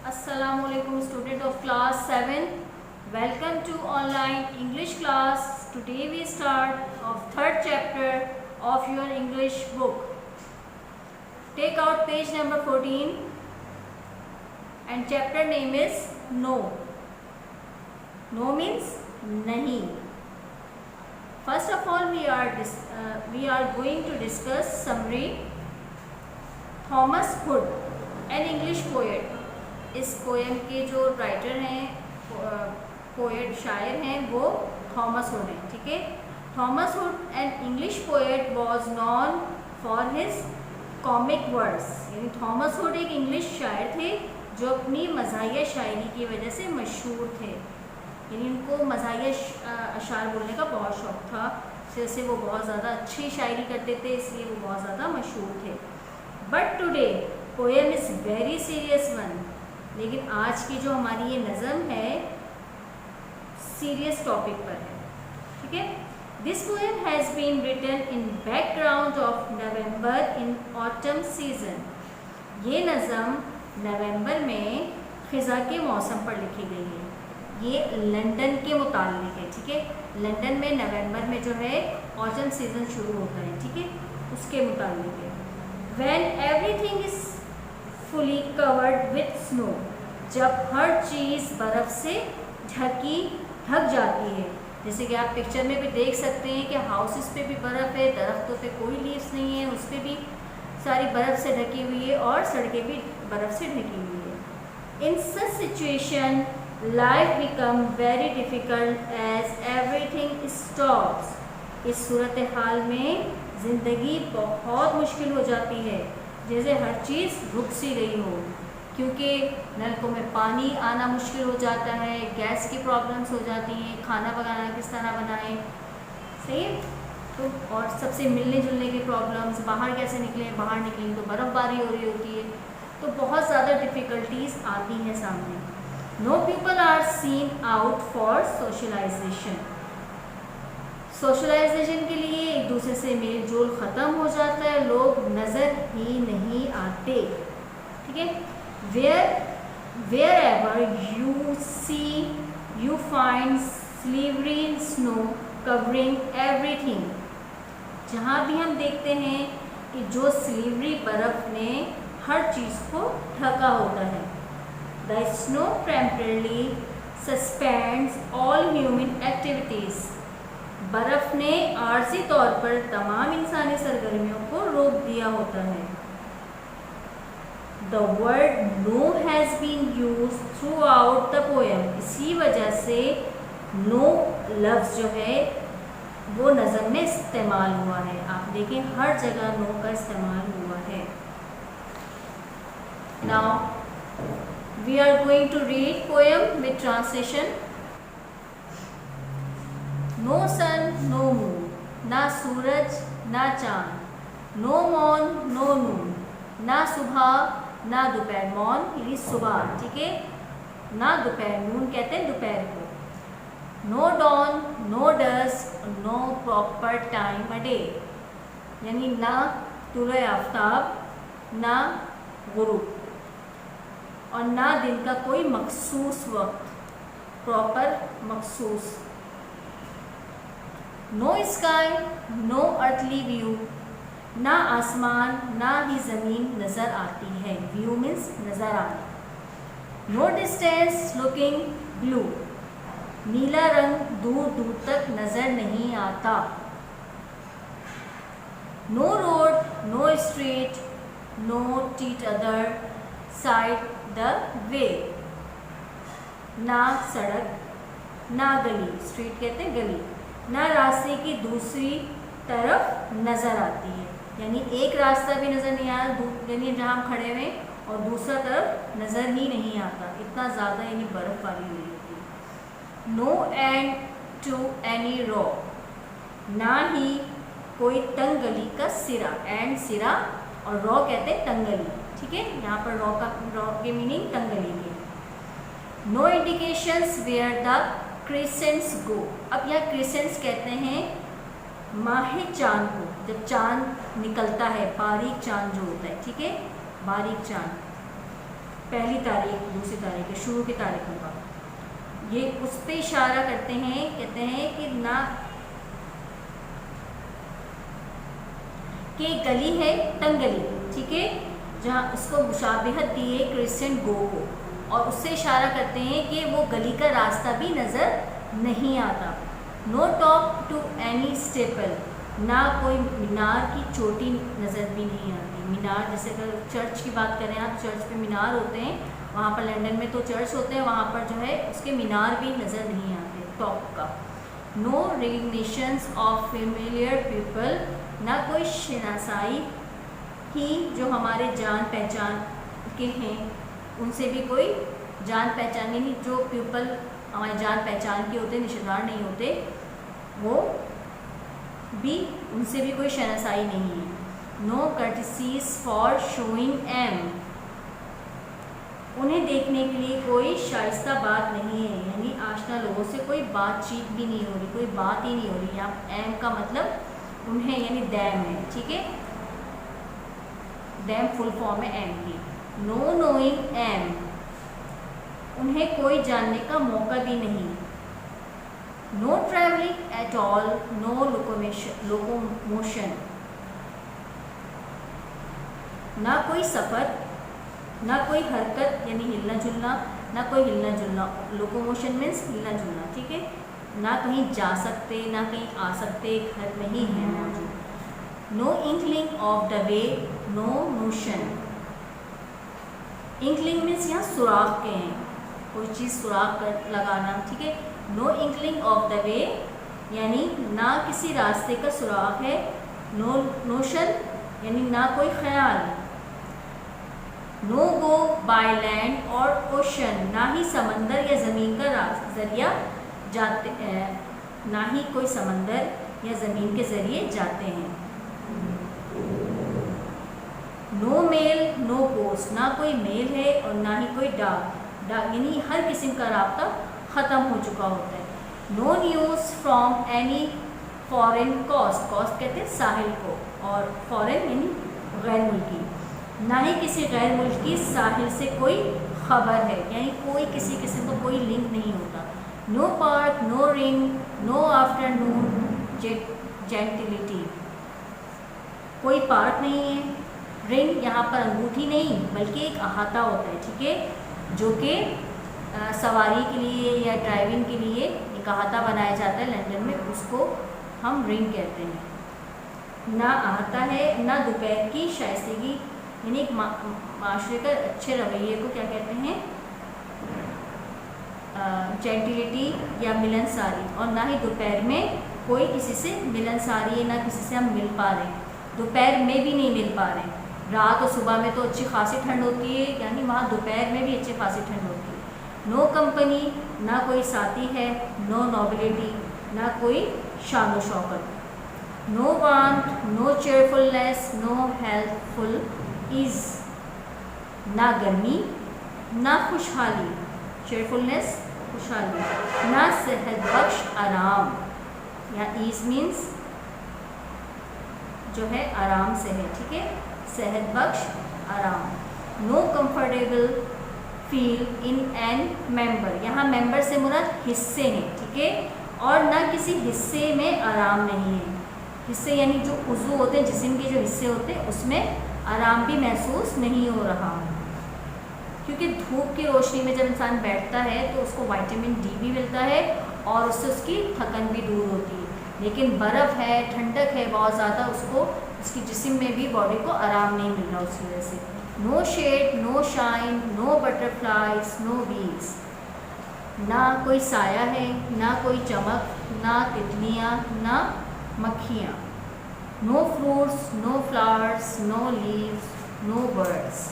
Assalamualaikum student of class 7. Welcome to online English class. Today we start of third chapter of your English book. Take out page number 14 and chapter name is No. No means nahi. First of all we are going to discuss summary. Thomas Hood, an English poet. इस poem के जो writer हैं, poet शायर हैं, वो Thomas hood हैं. ठीक है. Thomas hood an English poet was non for his comic words. यानी थॉमस हुड एक इंग्लिश शायर थे जो अपनी मज़ाहिया शायरी की वजह से मशहूर थे. यानी उनको मज़ाहिया अशार बोलने का बहुत शौक़ था, जैसे वो बहुत ज़्यादा अच्छी शायरी करते थे, इसलिए वो बहुत ज़्यादा मशहूर थे. But today poem is very serious one. लेकिन आज की जो हमारी ये नज़म है सीरियस टॉपिक पर है. ठीक है. This poem has been written in background of November in autumn season. ये नज़म नवंबर में ख़िज़ा के मौसम पर लिखी गई है. ये लंदन के मुताल्लिक़ है. ठीक है. लंदन में नवंबर में जो है ऑटम सीज़न शुरू होता है. ठीक है. उसके मुताल्लिक़ है. When everything is fully covered with snow. जब हर चीज़ बर्फ़ से ढक जाती है. जैसे कि आप पिक्चर में भी देख सकते हैं कि हाउसेस पे भी बर्फ़ है, दरख्तों पे कोई लीव्स नहीं है, उस पर भी सारी बर्फ़ से ढकी हुई है और सड़कें भी बर्फ़ से ढकी हुई है. In such situation life become very difficult as everything stops. इस सूरत हाल में ज़िंदगी बहुत मुश्किल हो जाती है, जैसे हर चीज़ रुक सी गई हो, क्योंकि नलकों में पानी आना मुश्किल हो जाता है, गैस की प्रॉब्लम्स हो जाती हैं, खाना पकाना किस तरह बनाएं. सही है. तो और सबसे मिलने जुलने की प्रॉब्लम्स, बाहर कैसे निकलें, बाहर निकलें तो बर्फ़बारी हो रही होती है, तो बहुत ज़्यादा डिफ़िकल्टीज़ आती हैं सामने. No people are seen out for socialization. Socialization के लिए एक दूसरे से मेल जोल ख़त्म हो जाता है, लोग नज़र ही नहीं आते. ठीक है. Wherever you see you find slippery snow covering everything. जहाँ भी हम देखते हैं कि जो स्लीवरी बर्फ़ ने हर चीज़ को ढका होता है. The snow temporarily suspends all human activities. बर्फ़ ने आर्जी तौर पर तमाम इंसानी सरगर्मियों को रोक दिया होता है. The word no has been use throughout the poem. इसी वजह से नो लफ्ज़ जो है वो नज़म में इस्तेमाल हुआ है. आप देखें हर जगह नो का इस्तेमाल हुआ है. Now we are going to read poem with translation. No sun no moon. ना सूरज ना चांद. नो मॉन नो नून. ना सुबह ना दोपहर. मॉन यानी सुबह. ठीक है. ना दोपहर. नून कहते हैं दोपहर को. No dawn no dusk no proper time a day. यानी ना तुलुए आफ्ताब ना गुरूब और ना दिन का कोई मखसूस वक्त, प्रॉपर मखसूस. No sky no earthly view. ना आसमान ना ही ज़मीन नज़र आती है. व्यू मीन्स नज़र आना. No distance looking blue. नीला रंग दूर दूर तक नज़र नहीं आता. No road no street no teat other side the way. ना सड़क ना गली. स्ट्रीट कहते हैं गली. ना रास्ते की दूसरी तरफ नज़र आती है. यानी एक रास्ता भी नज़र नहीं आ रहा, यानी जहाँ हम खड़े हुए और दूसरा तरफ नज़र ही नहीं आता. इतना ज़्यादा यानी बर्फ़ वाली हुई होती है. No end to any rock. ना ही कोई तंग गली का सिरा. एंड सिरा और रॉ कहते हैं तंगली. ठीक है. यहाँ पर रॉ के मीनिंग तंगली के. नो इंडिकेशंस वेयर द क्रिसेंट्स गो. अब यह क्रिसेंट्स कहते हैं माहे चांद को, जब चांद निकलता है, बारीक चांद जो होता है. ठीक है. बारीक चांद. पहली तारीख, दूसरी तारीख, शुरू की तारीखों का, ये उस पे इशारा करते हैं, कहते हैं कि ना कि गली है टंगली, ठीक है, जहाँ उसको मुशाबिहत दी है क्रिश्चियन गो को, और उससे इशारा करते हैं कि वो गली का रास्ता भी नज़र नहीं आता। No top to any steeple, ना कोई मीनार की चोटी नज़र भी नहीं आती। मीनार, जैसे अगर चर्च की बात करें आप, चर्च पे मीनार होते हैं, वहाँ पर लंदन में तो चर्च होते हैं, वहाँ पर जो है उसके मीनार भी नज़र नहीं आते टॉप का। No recognitions of familiar people, ना कोई शनासाई ही जो हमारे जान पहचान के हैं उनसे भी कोई जान पहचान, यानी जो पीपल हमारे जान पहचान के होते, रिश्तेदार नहीं होते, वो भी उनसे भी कोई शनासाई नहीं है। नो कर्टिसीज फॉर शोइंग एम, उन्हें देखने के लिए कोई शाइस्ता बात नहीं है, यानी आशना लोगों से कोई बातचीत भी नहीं हो रही, कोई बात ही नहीं हो रही। यहाँ एम का मतलब उन्हें यानी दैम है, ठीक है, दैम फुल फॉर्म है एम की। नो नोइंग एम, उन्हें कोई जानने का मौका भी नहीं। No travelling at all, no locomotion, ना कोई सफ़र, ना कोई हरकत यानी हिलना जुलना, ना कोई हिलना जुलना, लोकोमोशन मीन्स हिलना जुलना, ठीक है, ना कहीं जा सकते, ना कहीं आ सकते, घर में ही है मौजूद। No inkling of the way, no motion, inkling means यहाँ सुराख के हैं, कोई चीज़ सुराख कर लगाना, ठीक है। No inkling of the way यानी ना किसी रास्ते का सुराख है। नो नोशन यानी ना कोई ख्याल। नो गो बाय लैंड और ओशन, ना ही समंदर या ज़मीन का जरिया जाते, ना ही कोई समंदर या ज़मीन के ज़रिए जाते हैं। नो मेल नो पोस्ट, ना कोई मेल है और ना ही कोई डाक यानी हर किस्म का राब्ता ख़त्म हो चुका होता है। No news from any foreign coast, coast कहते हैं साहिल को, और फॉरेन यानी गैर मुल्की, ना ही किसी गैर मुल्क की साहिल से कोई ख़बर है, यानी कोई किसी किस्म का कोई लिंक नहीं होता। No park no ring, no afternoon gentility, कोई पार्क नहीं है। रिंग यहाँ पर अंगूठी नहीं बल्कि एक अहाता होता है, ठीक है, जो कि सवारी के लिए या ड्राइविंग के लिए एक अहाता बनाया जाता है लंदन में, उसको हम रिंग कहते हैं। ना अहाता है, ना दोपहर की शाइस्तगी, यानी एक माशरे का अच्छे रवैये को क्या कहते हैं, जेंटिलिटी या मिलनसारी, और ना ही दोपहर में कोई किसी से मिलनसारी है, ना किसी से हम मिल पा रहे, दोपहर में भी नहीं मिल पा रहे। रात और सुबह में तो अच्छी खासी ठंड होती है, यानी वहाँ दोपहर में भी अच्छी खासी ठंड होती है। नो कंपनी, ना कोई साथी है। नो नोबिलिटी, ना कोई शान व शौकत। No warmth, no cheerfulness, no healthful ease, ना गर्मी ना खुशहाली, चेयरफुलनेस खुशहाली, ना सेहत बख्श आराम, या ईज मीन्स जो है आराम से है, ठीक है, सेहत बख्श आराम। No comfortable feel in any member, यहाँ मेंबर से मुराद हिस्से हैं, ठीक है, और ना किसी हिस्से में आराम नहीं है। हिस्से यानी जो उज़ू होते हैं, जिस्म के जो हिस्से होते हैं, उसमें आराम भी महसूस नहीं हो रहा, क्योंकि धूप की रोशनी में जब इंसान बैठता है तो उसको विटामिन डी भी मिलता है और उससे उसकी थकन भी दूर होती है। लेकिन बर्फ़ है, ठंडक है बहुत ज़्यादा, उसको उसकी जिस्म में भी बॉडी को आराम नहीं मिल रहा उसकी वजह से। No shade no shine, no butterflies, no bees, ना कोई साया है, ना कोई चमक, ना तितलियाँ, ना मक्खियाँ। No fruits no flowers, no leaves, no birds,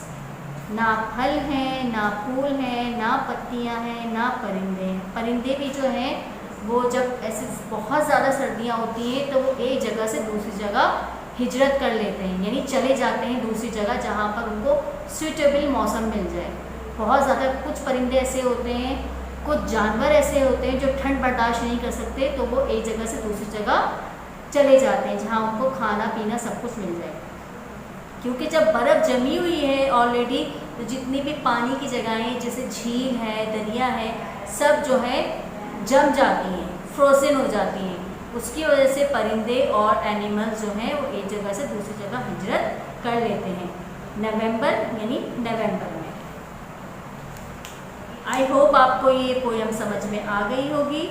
ना फल हैं, ना फूल हैं, ना पत्तियाँ हैं, ना परिंदे हैं। परिंदे भी जो हैं वो जब ऐसे बहुत ज़्यादा सर्दियाँ होती हैं तो वो एक जगह से दूसरी जगह हिजरत कर लेते हैं, यानी चले जाते हैं दूसरी जगह जहाँ पर उनको सूटेबल मौसम मिल जाए। बहुत ज़्यादा कुछ परिंदे ऐसे होते हैं, कुछ जानवर ऐसे होते हैं जो ठंड बर्दाश्त नहीं कर सकते, तो वो एक जगह से दूसरी जगह चले जाते हैं जहाँ उनको खाना पीना सब कुछ मिल जाए। क्योंकि जब बर्फ़ जमी हुई है ऑलरेडी तो जितनी भी पानी की जगहें जैसे झील है, दरिया है, सब जो है जम जाती हैं, फ्रोज़न हो जाती हैं। उसकी वजह से परिंदे और एनिमल्स जो हैं वो एक जगह से दूसरी जगह हिजरत कर लेते हैं नवंबर यानी नवंबर में। आई होप आपको ये पोएम समझ में आ गई होगी।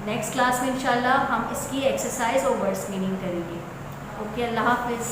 नेक्स्ट क्लास में इंशाल्लाह हम इसकी एक्सरसाइज और वर्ड्स मीनिंग करेंगे। ओके, अल्लाह हाफिज़।